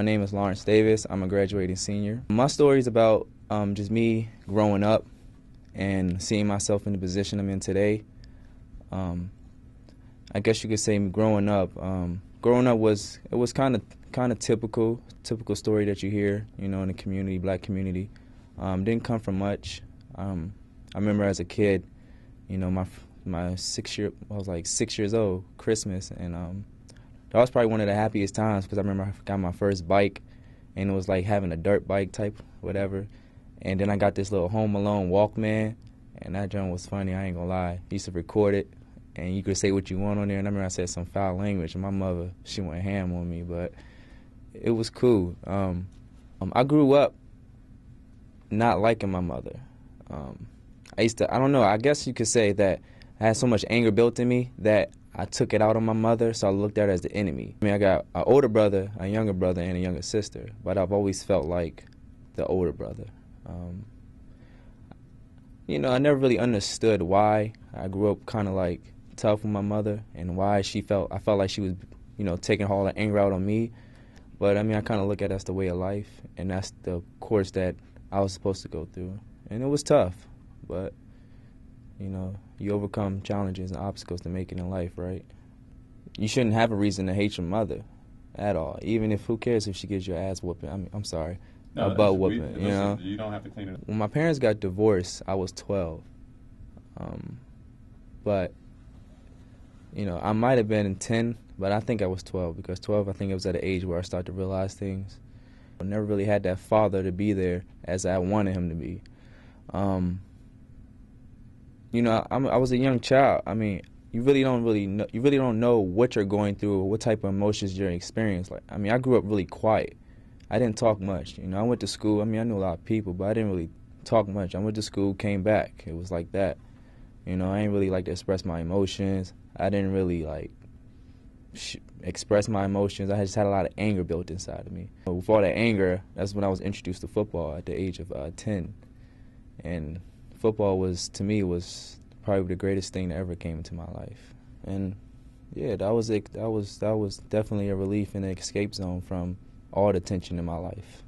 My name is Lawrence Davis. I'm a graduating senior. My story is about just me growing up and seeing myself in the position I'm in today. I guess you could say growing up. Growing up was kind of typical story that you hear, you know, in the community, black community. Didn't come from much. I remember as a kid, you know, I was like 6 years old, Christmas, and that was probably one of the happiest times because I remember I got my first bike, and it was like having a dirt bike type, whatever. And then I got this little Home Alone Walkman, and that joint was funny, I ain't gonna lie. I used to record it, and you could say what you want on there, and I remember I said some foul language, and my mother, she went ham on me, but it was cool. I grew up not liking my mother. I don't know, I guess you could say that I had so much anger built in me that I took it out on my mother, so I looked at her as the enemy. I mean, I got an older brother, a younger brother, and a younger sister, but I've always felt like the older brother. You know, I never really understood why. I grew up kind of like tough with my mother and why I felt like she was, you know, taking all the anger out on me. But I mean, I kind of look at it as the way of life, and that's the course that I was supposed to go through. And it was tough, but you know, you overcome challenges and obstacles to make it in life, right? You shouldn't have a reason to hate your mother at all, even if, who cares if she gives you an ass whooping? I mean, I'm sorry, a butt whooping, you know? You don't have to clean it up. When my parents got divorced, I was 12. But, you know, I might have been 10, but I think I was 12, because 12, I think it was at an age where I started to realize things. I never really had that father to be there as I wanted him to be. You know, I was a young child. I mean, you really don't know what you're going through or what type of emotions you're experiencing. Like, I mean, I grew up really quiet. I didn't talk much. You know, I went to school. I mean, I knew a lot of people, but I didn't really talk much. I went to school, came back. It was like that. You know, I didn't really like to express my emotions. I didn't really like express my emotions. I just had a lot of anger built inside of me. With all that anger, that's when I was introduced to football at the age of 10, and football was probably the greatest thing that ever came into my life. And yeah, that was definitely a relief and an escape zone from all the tension in my life.